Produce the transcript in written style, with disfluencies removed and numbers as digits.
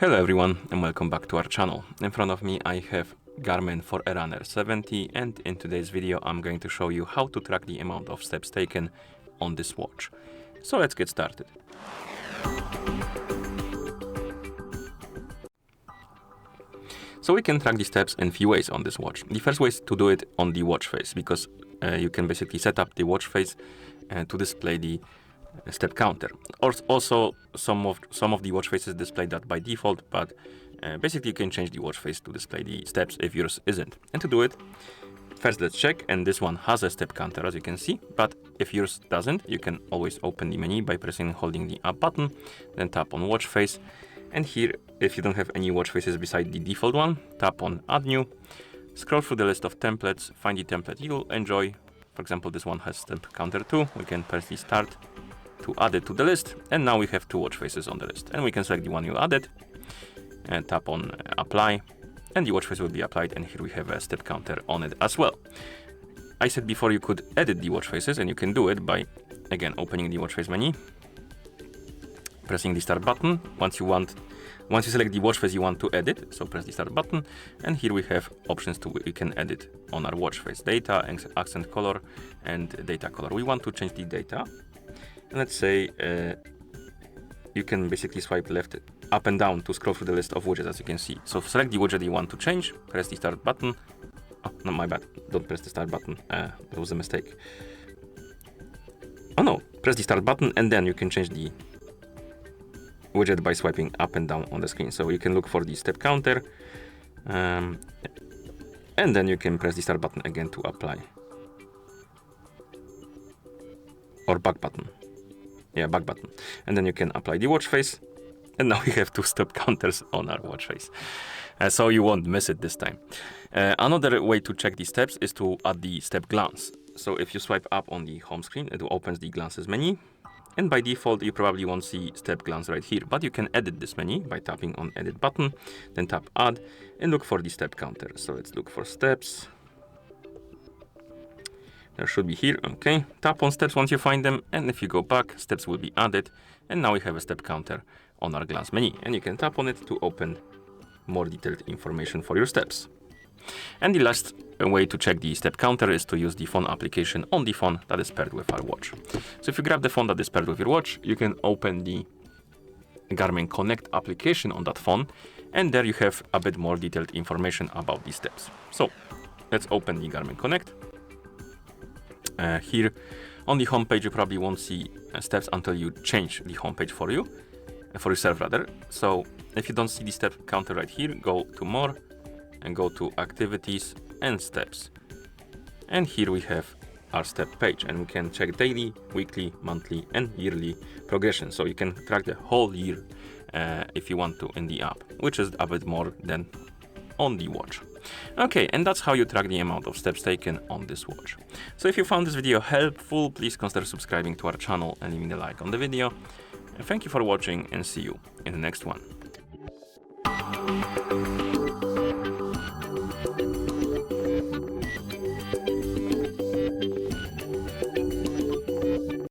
Hello everyone and welcome back to our channel. In front of me I have Garmin Forerunner 70, and in today's video I'm going to show you how to track the amount of steps taken on this watch. So let's get started. So we can track the steps in few ways on this watch. The first way is to do it on the watch face, because you can basically set up the watch face to display the step counter. Also, some of the watch faces display that by default, but basically you can change the watch face to display the steps if yours isn't. And to do it, first let's check, and this one has a step counter as you can see, but if yours doesn't, you can always open the menu by pressing and holding the up button, then tap on watch face. And here, if you don't have any watch faces beside the default one, tap on add new, scroll through the list of templates, find the template you'll enjoy. For example, this one has step counter 2, we can press the start to add it to the list, and now we have 2 watch faces on the list, and we can select the one you added and tap on apply, and the watch face will be applied, and here we have a step counter on it as well. I said before you could edit the watch faces, and you can do it by again opening the watch face menu, pressing the start button. Once you select the watch face you want to edit, so press the start button, and here we have options we can edit on our watch face: data, accent color, and data color. We want to change the data. Let's say you can basically swipe left, up and down to scroll through the list of widgets as you can see. So select the widget you want to change, press the start button. Oh, no, my bad, don't press the start button, that was a mistake. Oh no, press the start button and then you can change the widget by swiping up and down on the screen. So you can look for the step counter, and then you can press the start button again to apply. Or back button. Yeah, back button. And then you can apply the watch face. And now we have 2 step counters on our watch face. So you won't miss it this time. Another way to check the steps is to add the step glance. So if you swipe up on the home screen, it opens the glances menu. And by default, you probably won't see step glance right here, but you can edit this menu by tapping on edit button, then tap add and look for the step counter. So let's look for steps. There should be here, okay. Tap on steps once you find them, and if you go back, steps will be added, and now we have a step counter on our glance menu, and you can tap on it to open more detailed information for your steps. And the last way to check the step counter is to use the phone application on the phone that is paired with our watch. So if you grab the phone that is paired with your watch, you can open the Garmin Connect application on that phone, and there you have a bit more detailed information about the steps. So let's open the Garmin Connect. Here on the home page you probably won't see steps until you change the home page for yourself rather. So if you don't see the step counter right here, go to more and go to activities and steps, and here we have our step page, and we can check daily, weekly, monthly and yearly progression. So you can track the whole year if you want to in the app, which is a bit more than on the watch. Okay, and that's how you track the amount of steps taken on this watch. So if you found this video helpful, please consider subscribing to our channel and leaving a like on the video. And thank you for watching, and see you in the next one.